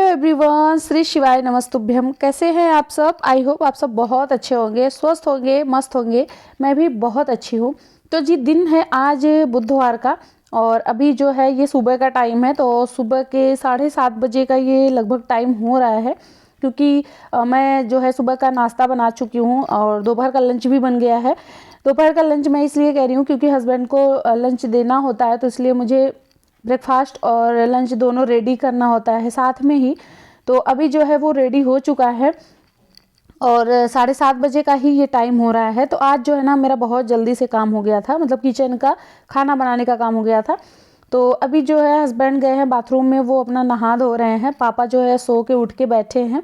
Everyone, Shri शिवाय नमस्तुभ्यम। कैसे हैं आप सब? आई होप आप सब बहुत अच्छे होंगे, स्वस्थ होंगे, मस्त होंगे। मैं भी बहुत अच्छी हूँ। तो जी, दिन है आज बुधवार का और अभी जो है ये सुबह का टाइम है। तो सुबह के 7:30 बजे का ये लगभग टाइम हो रहा है, क्योंकि मैं जो है सुबह का नाश्ता बना चुकी हूँ और दोपहर का लंच भी बन गया है। दोपहर का लंच मैं इसलिए कह रही हूँ क्योंकि हस्बैंड को लंच देना होता है, तो इसलिए मुझे ब्रेकफास्ट और लंच दोनों रेडी करना होता है साथ में ही। तो अभी जो है वो रेडी हो चुका है और 7:30 बजे का ही ये टाइम हो रहा है। तो आज जो है ना मेरा बहुत जल्दी से काम हो गया था, मतलब किचन का खाना बनाने का काम हो गया था। तो अभी जो है हस्बैंड गए हैं बाथरूम में, वो अपना नहा धो रहे हैं। पापा जो है सो के उठ के बैठे हैं।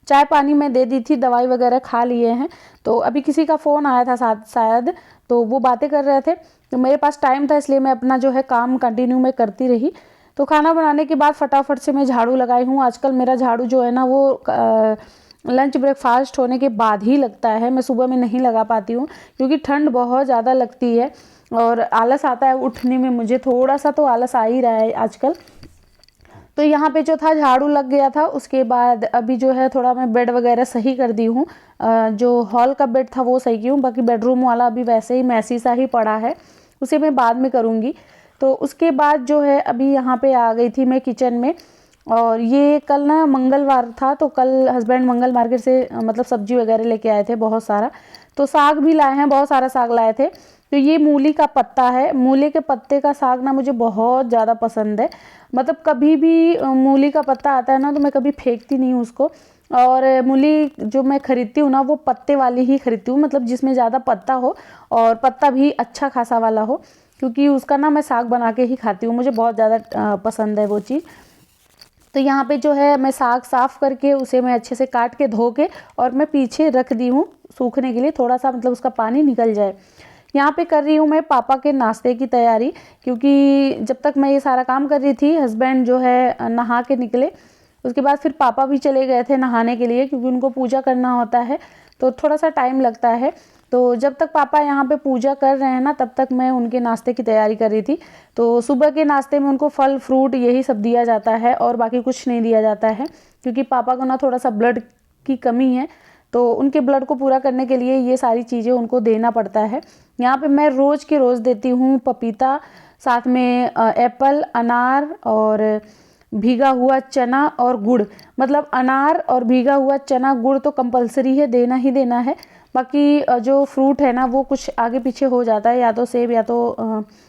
चाय पानी मैं दे दी थी, दवाई वगैरह खा लिए हैं। तो अभी किसी का फ़ोन आया था शायद, तो वो बातें कर रहे थे। तो मेरे पास टाइम था, इसलिए मैं अपना जो है काम कंटिन्यू में करती रही। तो खाना बनाने के बाद फटाफट से मैं झाड़ू लगाई हूँ। आजकल मेरा झाड़ू जो है ना वो लंच ब्रेकफास्ट होने के बाद ही लगता है। मैं सुबह में नहीं लगा पाती हूँ क्योंकि ठंड बहुत ज़्यादा लगती है और आलस आता है उठने में। मुझे थोड़ा सा तो आलस आ ही रहा है आजकल। तो यहाँ पे जो था झाड़ू लग गया था। उसके बाद अभी जो है थोड़ा मैं बेड वगैरह सही कर दी हूँ। जो हॉल का बेड था वो सही की हूँ, बाकी बेडरूम वाला अभी वैसे ही मैसी सा ही पड़ा है, उसे मैं बाद में करूँगी। तो उसके बाद जो है अभी यहाँ पे आ गई थी मैं किचन में। और ये कल ना मंगलवार था, तो कल हस्बैंड मंगल मार्केट से मतलब सब्जी वगैरह लेके आए थे बहुत सारा। तो साग भी लाए हैं, बहुत सारा साग लाए थे। तो ये मूली का पत्ता है। मूली के पत्ते का साग ना मुझे बहुत ज़्यादा पसंद है। मतलब कभी भी मूली का पत्ता आता है ना तो मैं कभी फेंकती नहीं हूँ उसको। और मूली जो मैं खरीदती हूँ ना वो पत्ते वाली ही खरीदती हूँ, मतलब जिसमें ज़्यादा पत्ता हो और पत्ता भी अच्छा खासा वाला हो, क्योंकि उसका ना मैं साग बना के ही खाती हूँ। मुझे बहुत ज़्यादा पसंद है वो चीज़। तो यहाँ पे जो है मैं साग साफ़ करके उसे मैं अच्छे से काट के धो के और मैं पीछे रख दी हूँ सूखने के लिए, थोड़ा सा मतलब उसका पानी निकल जाए। यहाँ पे कर रही हूँ मैं पापा के नाश्ते की तैयारी, क्योंकि जब तक मैं ये सारा काम कर रही थी हस्बैंड जो है नहा के निकले। उसके बाद फिर पापा भी चले गए थे नहाने के लिए, क्योंकि उनको पूजा करना होता है तो थोड़ा सा टाइम लगता है। तो जब तक पापा यहाँ पे पूजा कर रहे हैं ना तब तक मैं उनके नाश्ते की तैयारी कर रही थी। तो सुबह के नाश्ते में उनको फल फ्रूट यही सब दिया जाता है और बाकी कुछ नहीं दिया जाता है, क्योंकि पापा को ना थोड़ा सा ब्लड की कमी है। तो उनके ब्लड को पूरा करने के लिए ये सारी चीज़ें उनको देना पड़ता है। यहाँ पे मैं रोज़ के रोज़ देती हूँ पपीता, साथ में एप्पल, अनार और भीगा हुआ चना और गुड़। मतलब अनार और भीगा हुआ चना गुड़ तो कंपलसरी है, देना ही देना है। बाकी जो फ्रूट है ना वो कुछ आगे पीछे हो जाता है, या तो सेब या तो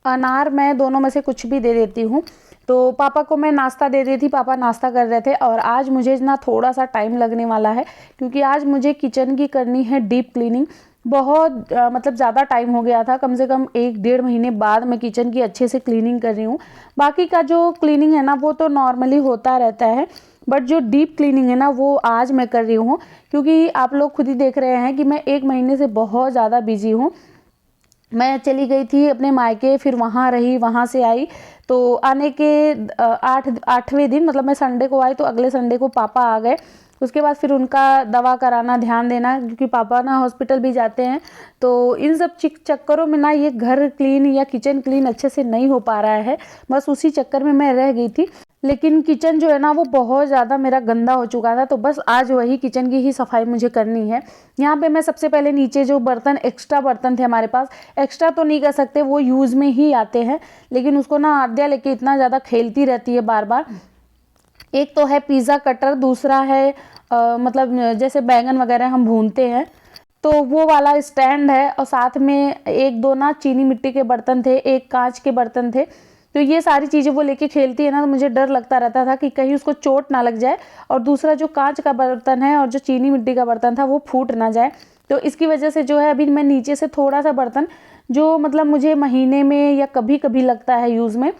अनार, मैं दोनों में से कुछ भी दे देती हूँ। तो पापा को मैं नाश्ता दे दी थी, पापा नाश्ता कर रहे थे। और आज मुझे ना थोड़ा सा टाइम लगने वाला है, क्योंकि आज मुझे किचन की करनी है डीप क्लीनिंग। बहुत मतलब ज़्यादा टाइम हो गया था, कम से कम 1-1.5 महीने बाद मैं किचन की अच्छे से क्लीनिंग कर रही हूँ। बाकी का जो क्लीनिंग है ना वो तो नॉर्मली होता रहता है, बट जो डीप क्लीनिंग है ना वो आज मैं कर रही हूँ, क्योंकि आप लोग खुद ही देख रहे हैं कि मैं 1 महीने से बहुत ज़्यादा बिजी हूँ। मैं चली गई थी अपने मायके, फिर वहाँ रही, वहाँ से आई। तो आने के 8वें दिन, मतलब मैं संडे को आई तो अगले संडे को पापा आ गए। उसके बाद फिर उनका दवा कराना, ध्यान देना, क्योंकि पापा ना हॉस्पिटल भी जाते हैं। तो इन सब चक्करों में ना ये घर क्लीन या किचन क्लीन अच्छे से नहीं हो पा रहा है, बस उसी चक्कर में मैं रह गई थी। लेकिन किचन जो है ना वो बहुत ज़्यादा मेरा गंदा हो चुका था, तो बस आज वही किचन की ही सफाई मुझे करनी है। यहाँ पे मैं सबसे पहले नीचे जो बर्तन, एक्स्ट्रा बर्तन थे हमारे पास, एक्स्ट्रा तो नहीं कर सकते, वो यूज़ में ही आते हैं, लेकिन उसको ना आद्या लेके इतना ज़्यादा खेलती रहती है बार बार। एक तो है पिज़्ज़ा कटर, दूसरा है मतलब जैसे बैंगन वगैरह हम भूनते हैं तो वो वाला स्टैंड है, और साथ में 1-2 ना चीनी मिट्टी के बर्तन थे, एक कांच के बर्तन थे। तो ये सारी चीज़ें वो लेके खेलती है ना, तो मुझे डर लगता रहता था कि कहीं उसको चोट ना लग जाए, और दूसरा जो कांच का बर्तन है और जो चीनी मिट्टी का बर्तन था वो फूट ना जाए। तो इसकी वजह से जो है अभी मैं नीचे से थोड़ा सा बर्तन, जो मतलब मुझे महीने में या कभी कभी लगता है यूज़ में,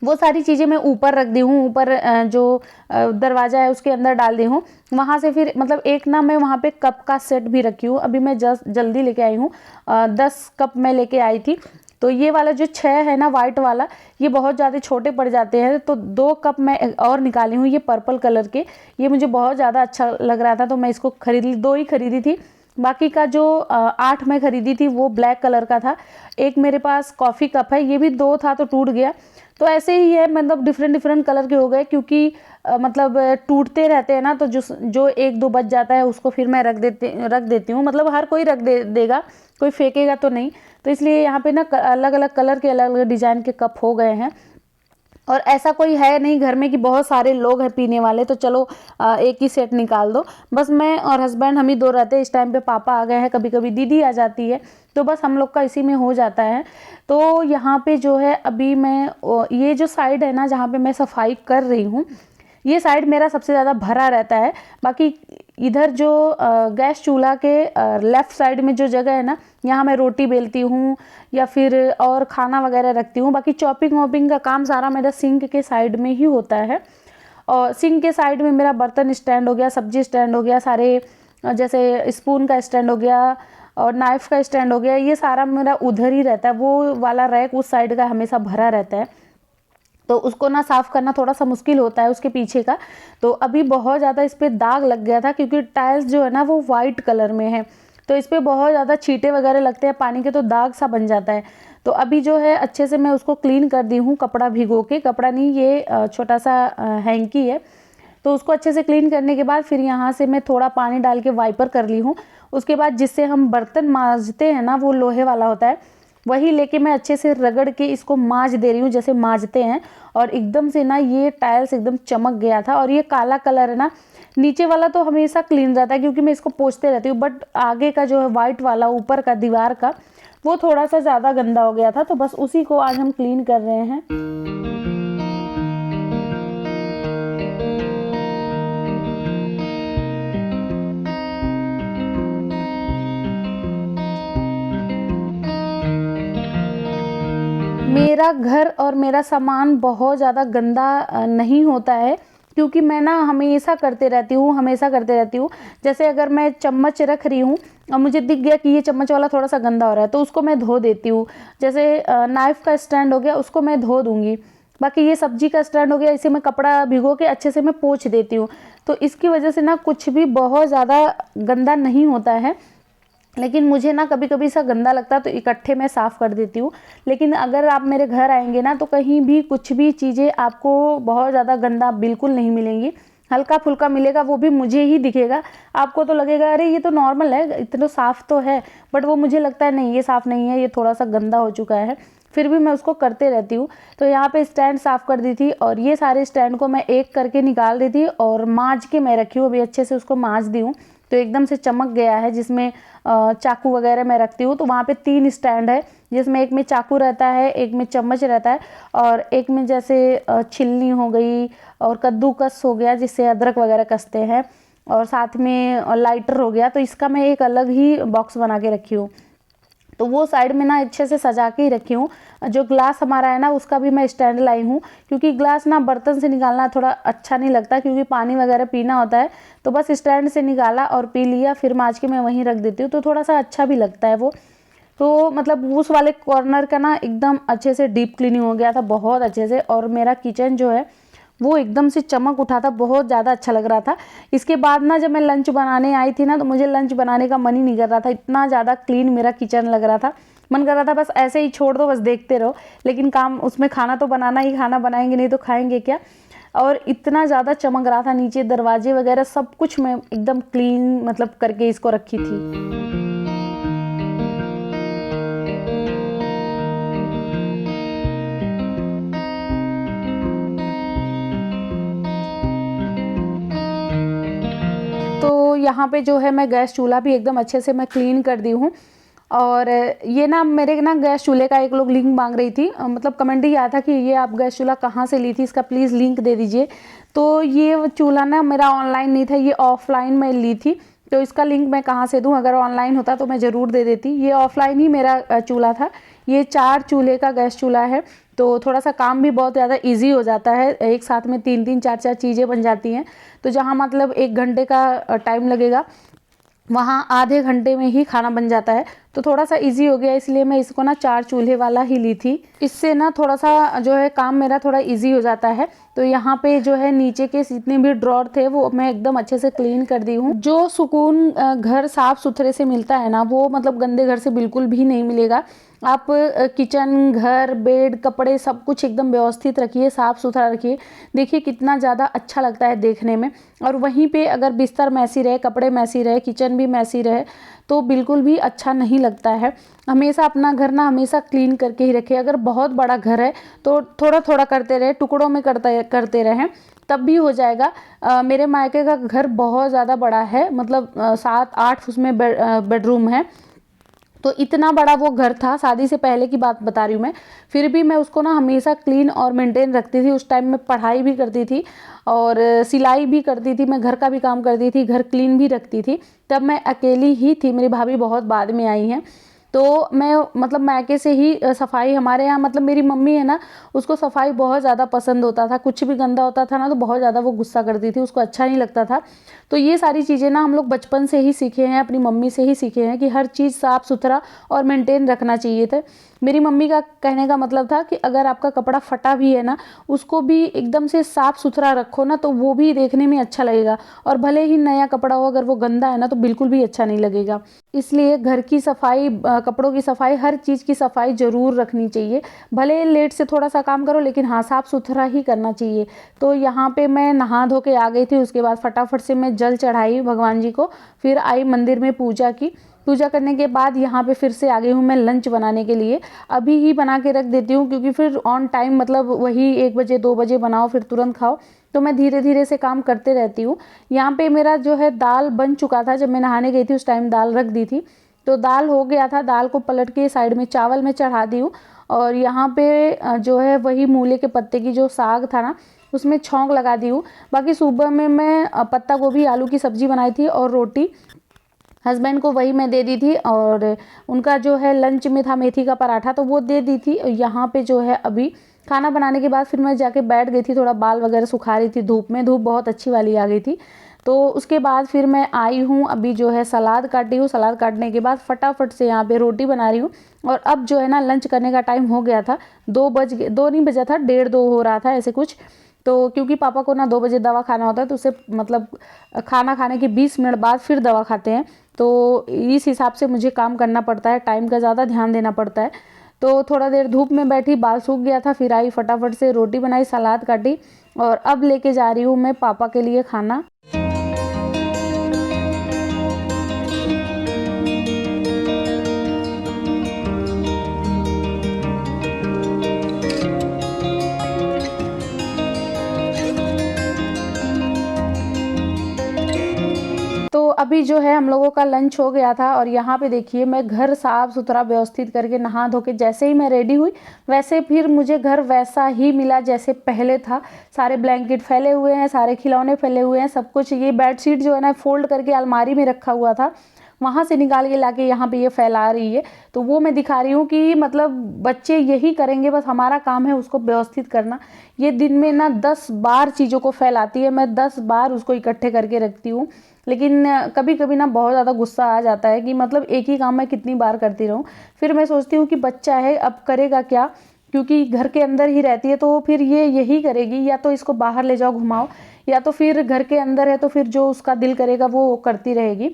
वो सारी चीज़ें मैं ऊपर रख दी हूँ। ऊपर जो दरवाज़ा है उसके अंदर डाल दी हूँ। वहाँ से फिर मतलब एक ना मैं वहाँ पे कप का सेट भी रखी हूँ। अभी मैं जल्दी लेके आई हूँ, 10 कप मैं लेके आई थी। तो ये वाला जो 6 है ना वाइट वाला, ये बहुत ज़्यादा छोटे पड़ जाते हैं, तो 2 कप मैं और निकाली हूँ, ये पर्पल कलर के। ये मुझे बहुत ज़्यादा अच्छा लग रहा था तो मैं इसको खरीद ली, 2 ही खरीदी थी। बाकी का जो 8 मैं खरीदी थी वो ब्लैक कलर का था। एक मेरे पास कॉफ़ी कप है, ये भी 2 था तो टूट गया। तो ऐसे ही है, मतलब डिफरेंट डिफरेंट कलर के हो गए, क्योंकि मतलब टूटते रहते हैं ना, तो जो 1-2 बच जाता है उसको फिर मैं रख देती हूँ। मतलब हर कोई देगा, कोई फेंकेगा तो नहीं। तो इसलिए यहाँ पे ना अलग अलग कलर के अलग अलग डिज़ाइन के कप हो गए हैं। और ऐसा कोई है नहीं घर में कि बहुत सारे लोग हैं पीने वाले, तो चलो एक ही सेट निकाल दो। बस मैं और हस्बैंड हम ही 2 रहते हैं। इस टाइम पे पापा आ गए हैं, कभी कभी दीदी आ जाती है, तो बस हम लोग का इसी में हो जाता है। तो यहाँ पे जो है अभी मैं ये जो साइड है ना जहाँ पे मैं सफाई कर रही हूँ, ये साइड मेरा सबसे ज़्यादा भरा रहता है। बाकी इधर जो गैस चूल्हा के लेफ़्ट साइड में जो जगह है ना, यहाँ मैं रोटी बेलती हूँ या फिर और खाना वगैरह रखती हूँ। बाकी चॉपिंग वॉपिंग का काम सारा मेरा सिंक के साइड में ही होता है। और सिंक के साइड में मेरा बर्तन स्टैंड हो गया, सब्जी स्टैंड हो गया, सारे जैसे स्पून का स्टैंड हो गया और नाइफ़ का स्टैंड हो गया, ये सारा मेरा उधर ही रहता है। वो वाला रैक उस साइड का हमेशा भरा रहता है, तो उसको ना साफ़ करना थोड़ा सा मुश्किल होता है उसके पीछे का। तो अभी बहुत ज़्यादा इस पर दाग लग गया था, क्योंकि टाइल्स जो है ना वो वाइट कलर में है, तो इस पर बहुत ज़्यादा छींटे वगैरह लगते हैं पानी के, तो दाग सा बन जाता है। तो अभी जो है अच्छे से मैं उसको क्लीन कर दी हूँ, कपड़ा भिगो के। कपड़ा नहीं, ये छोटा सा हैंकी है। तो उसको अच्छे से क्लीन करने के बाद फिर यहाँ से मैं थोड़ा पानी डाल के वाइपर कर ली हूँ। उसके बाद जिससे हम बर्तन मांजते हैं ना, वो लोहे वाला होता है, वही लेके मैं अच्छे से रगड़ के इसको मांज दे रही हूँ जैसे मांजते हैं। और एकदम से ना ये टाइल्स एकदम चमक गया था। और ये काला कलर है ना, नीचे वाला तो हमेशा क्लीन रहता है क्योंकि मैं इसको पोंछते रहती हूँ, बट आगे का जो है वाइट वाला ऊपर का दीवार का, वो थोड़ा सा ज़्यादा गंदा हो गया था। तो बस उसी को आज हम क्लीन कर रहे हैं। मेरा घर और मेरा सामान बहुत ज़्यादा गंदा नहीं होता है, क्योंकि मैं ना हमेशा करते रहती हूँ। जैसे अगर मैं चम्मच रख रही हूँ और मुझे दिख गया कि ये चम्मच वाला थोड़ा सा गंदा हो रहा है, तो उसको मैं धो देती हूँ। जैसे नाइफ़ का स्टैंड हो गया, उसको मैं धो दूँगी। बाकी ये सब्जी का स्टैंड हो गया, इसे मैं कपड़ा भिगो के अच्छे से मैं पोंछ देती हूँ। तो इसकी वजह से ना कुछ भी बहुत ज़्यादा गंदा नहीं होता है। लेकिन मुझे ना कभी कभी सा गंदा लगता है तो इकट्ठे मैं साफ़ कर देती हूँ। लेकिन अगर आप मेरे घर आएंगे ना, तो कहीं भी कुछ भी चीज़ें आपको बहुत ज़्यादा गंदा बिल्कुल नहीं मिलेंगी, हल्का फुल्का मिलेगा, वो भी मुझे ही दिखेगा। आपको तो लगेगा अरे ये तो नॉर्मल है, इतना साफ़ तो है, बट वो मुझे लगता है नहीं, ये साफ़ नहीं है, ये थोड़ा सा गंदा हो चुका है, फिर भी मैं उसको करते रहती हूँ। तो यहाँ पे स्टैंड साफ़ कर दी थी और ये सारे स्टैंड को मैं एक करके निकाल दी थी और मांज के मैं रखी हूँ। अभी अच्छे से उसको मांज दी हूँ तो एकदम से चमक गया है। जिसमें चाकू वगैरह मैं रखती हूँ, तो वहाँ पे 3 स्टैंड है, जिसमें एक में चाकू रहता है, एक में चम्मच रहता है और एक में जैसे छिलनी हो गई और कद्दूकस हो गया जिससे अदरक वगैरह कसते हैं, और साथ में लाइटर हो गया। तो इसका मैं एक अलग ही बॉक्स बना के रखी हूँ। तो वो साइड में ना अच्छे से सजा के ही रखी हूँ। जो ग्लास हमारा है ना, उसका भी मैं स्टैंड लाई हूँ, क्योंकि ग्लास ना बर्तन से निकालना थोड़ा अच्छा नहीं लगता, क्योंकि पानी वगैरह पीना होता है। तो बस स्टैंड से निकाला और पी लिया, फिर मांज के मैं वहीं रख देती हूँ, तो थोड़ा सा अच्छा भी लगता है वो। तो मतलब उस वाले कॉर्नर का ना एकदम अच्छे से डीप क्लीनिंग हो गया था, बहुत अच्छे से। और मेरा किचन जो है वो एकदम से चमक उठा था, बहुत ज़्यादा अच्छा लग रहा था। इसके बाद ना जब मैं लंच बनाने आई थी ना, तो मुझे लंच बनाने का मन ही नहीं कर रहा था, इतना ज़्यादा क्लीन मेरा किचन लग रहा था। मन कर रहा था बस ऐसे ही छोड़ दो, बस देखते रहो, लेकिन काम उसमें खाना तो बनाना ही, खाना बनाएंगे नहीं तो खाएंगे क्या। और इतना ज़्यादा चमक रहा था, नीचे दरवाजे वगैरह सब कुछ मैं एकदम क्लीन मतलब करके इसको रखी थी। तो यहाँ पे जो है मैं गैस चूल्हा भी एकदम अच्छे से मैं क्लीन कर दी हूँ। और ये ना मेरे ना गैस चूल्हे का एक लोग लिंक मांग रही थी, मतलब कमेंट ही आया था कि ये आप गैस चूल्हा कहाँ से ली थी, इसका प्लीज़ लिंक दे दीजिए। तो ये चूल्हा ना मेरा ऑनलाइन नहीं था, ये ऑफलाइन में ली थी। तो इसका लिंक मैं कहाँ से दूँ, अगर ऑनलाइन होता तो मैं ज़रूर दे देती। ये ऑफलाइन ही मेरा चूल्हा था। ये 4 चूल्हे का गैस चूल्हा है, तो थोड़ा सा काम भी बहुत ज़्यादा ईजी हो जाता है, एक साथ में 3-3 4-4 चीज़ें बन जाती हैं। तो जहाँ मतलब 1 घंटे का टाइम लगेगा, वहाँ आधे घंटे में ही खाना बन जाता है। तो थोड़ा सा इजी हो गया, इसलिए मैं इसको ना 4 चूल्हे वाला ही ली थी। इससे ना थोड़ा सा जो है काम मेरा थोड़ा इजी हो जाता है। तो यहाँ पे जो है नीचे के जितने भी ड्रॉर थे वो मैं एकदम अच्छे से क्लीन कर दी हूँ। जो सुकून घर साफ सुथरे से मिलता है ना, वो मतलब गंदे घर से बिल्कुल भी नहीं मिलेगा। आप किचन, घर, बेड, कपड़े सब कुछ एकदम व्यवस्थित रखिए, साफ़ सुथरा रखिए, देखिए कितना ज़्यादा अच्छा लगता है देखने में। और वहीं पे अगर बिस्तर मैसी रहे, कपड़े मैसी रहे, किचन भी मैसी रहे तो बिल्कुल भी अच्छा नहीं लगता है। हमेशा अपना घर ना हमेशा क्लीन करके ही रखें। अगर बहुत बड़ा घर है तो थोड़ा थोड़ा करते रहे, टुकड़ों में करते रहें, तब भी हो जाएगा। मेरे मायके का घर बहुत ज़्यादा बड़ा है, मतलब 7-8 उसमें बेडरूम है। तो इतना बड़ा वो घर था, शादी से पहले की बात बता रही हूँ मैं। फिर भी मैं उसको ना हमेशा क्लीन और मेंटेन रखती थी। उस टाइम में पढ़ाई भी करती थी और सिलाई भी करती थी, मैं घर का भी काम करती थी, घर क्लीन भी रखती थी। तब मैं अकेली ही थी, मेरी भाभी बहुत बाद में आई हैं। तो मैं मतलब मायके से ही सफाई, हमारे यहाँ मतलब मेरी मम्मी है ना, उसको सफाई बहुत ज़्यादा पसंद होता था। कुछ भी गंदा होता था ना तो बहुत ज़्यादा वो गुस्सा करती थी, उसको अच्छा नहीं लगता था। तो ये सारी चीज़ें ना हम लोग बचपन से ही सीखे हैं, अपनी मम्मी से ही सीखे हैं कि हर चीज़ साफ़ सुथरा और मेंटेन रखना चाहिए था। मेरी मम्मी का कहने का मतलब था कि अगर आपका कपड़ा फटा भी है ना, उसको भी एकदम से साफ़ सुथरा रखो ना, तो वो भी देखने में अच्छा लगेगा। और भले ही नया कपड़ा हो, अगर वो गंदा है ना तो बिल्कुल भी अच्छा नहीं लगेगा। इसलिए घर की सफाई, कपड़ों की सफाई, हर चीज़ की सफाई ज़रूर रखनी चाहिए। भले लेट से थोड़ा सा काम करो, लेकिन हाँ साफ़ सुथरा ही करना चाहिए। तो यहाँ पे मैं नहा धो के आ गई थी। उसके बाद फटाफट से मैं जल चढ़ाई भगवान जी को, फिर आई मंदिर में पूजा की। पूजा करने के बाद यहाँ पे फिर से आ गई हूँ मैं लंच बनाने के लिए। अभी ही बना के रख देती हूँ, क्योंकि फिर ऑन टाइम मतलब वही 1 बजे 2 बजे बनाओ फिर तुरंत खाओ। तो मैं धीरे धीरे से काम करते रहती हूँ। यहाँ पे मेरा जो है दाल बन चुका था, जब मैं नहाने गई थी उस टाइम दाल रख दी थी। तो दाल हो गया था, दाल को पलट के साइड में चावल में चढ़ा दी हूँ। और यहाँ पे जो है वही मूले के पत्ते की जो साग था ना, उसमें छौंक लगा दी हूँ। बाकी सुबह में मैं पत्ता गोभी आलू की सब्ज़ी बनाई थी और रोटी, हस्बैंड को वही मैं दे दी थी। और उनका जो है लंच में था मेथी का पराठा, तो वो दे दी थी। यहाँ पे जो है अभी खाना बनाने के बाद फिर मैं जाके बैठ गई थी, थोड़ा बाल वगैरह सुखा रही थी धूप में, धूप बहुत अच्छी वाली आ गई थी। तो उसके बाद फिर मैं आई हूँ, अभी जो है सलाद काटी हूँ। सलाद काटने के बाद फटाफट से यहाँ पे रोटी बना रही हूँ। और अब जो है ना लंच करने का टाइम हो गया था, 2 बज गए, 2 नहीं बजा था, 1:30-2 हो रहा था ऐसे कुछ। तो क्योंकि पापा को ना 2 बजे दवा खाना होता है, तो उसे मतलब खाना खाने के 20 मिनट बाद फिर दवा खाते हैं। तो इस हिसाब से मुझे काम करना पड़ता है, टाइम का ज़्यादा ध्यान देना पड़ता है। तो थोड़ा देर धूप में बैठी, बाल सूख गया था, फिर आई फटाफट से रोटी बनाई, सलाद काटी और अब लेके जा रही हूँ मैं पापा के लिए खाना। तो अभी जो है हम लोगों का लंच हो गया था और यहाँ पे देखिए मैं घर साफ सुथरा व्यवस्थित करके नहा धो के जैसे ही मैं रेडी हुई, वैसे फिर मुझे घर वैसा ही मिला जैसे पहले था। सारे ब्लैंकेट फैले हुए हैं, सारे खिलौने फैले हुए हैं, सब कुछ। ये बेडशीट जो है ना फोल्ड करके अलमारी में रखा हुआ था, वहाँ से निकाल के लाके यहाँ पे ये फैला रही है। तो वो मैं दिखा रही हूँ कि मतलब बच्चे यही करेंगे, बस हमारा काम है उसको व्यवस्थित करना। ये दिन में ना 10 बार चीज़ों को फैलाती है, मैं 10 बार उसको इकट्ठे करके रखती हूँ। लेकिन कभी कभी ना बहुत ज़्यादा गुस्सा आ जाता है कि मतलब एक ही काम मैं कितनी बार करती रहूँ। फिर मैं सोचती हूँ कि बच्चा है, अब करेगा क्या, क्योंकि घर के अंदर ही रहती है तो फिर ये यही करेगी। या तो इसको बाहर ले जाओ घुमाओ, या तो फिर घर के अंदर है तो फिर जो उसका दिल करेगा वो करती रहेगी।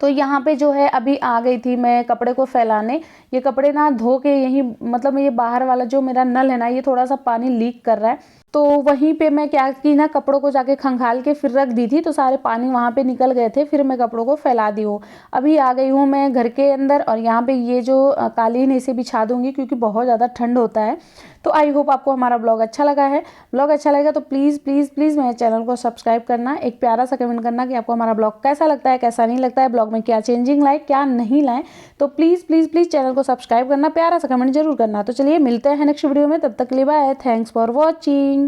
तो यहाँ पे जो है अभी आ गई थी मैं कपड़े को फैलाने। ये कपड़े ना धो के यहीं, मतलब ये बाहर वाला जो मेरा नल है ना, ये थोड़ा सा पानी लीक कर रहा है। तो वहीं पे मैं क्या की ना, कपड़ों को जाके खंगाल के फिर रख दी थी, तो सारे पानी वहाँ पे निकल गए थे। फिर मैं कपड़ों को फैला दी हूँ। अभी आ गई हूँ मैं घर के अंदर और यहाँ पे ये जो कालीन इसे बिछा दूंगी, क्योंकि बहुत ज़्यादा ठंड होता है। तो आई होप आपको हमारा ब्लॉग अच्छा लगा है। ब्लॉग अच्छा लगेगा तो प्लीज़ प्लीज़ प्लीज़ मेरे चैनल को सब्सक्राइब करना, एक प्यारा सा कमेंट करना कि आपको हमारा ब्लॉग कैसा लगता है, कैसा नहीं लगता है, ब्लॉग में क्या चेंजिंग लाए, क्या नहीं लाए। तो प्लीज़ प्लीज़ प्लीज़ चैनल को सब्सक्राइब करना, प्यारा सा कमेंट जरूर करना। तो चलिए मिलते हैं नेक्स्ट वीडियो में, तब तक के लिए बाय, थैंक्स फॉर वॉचिंग।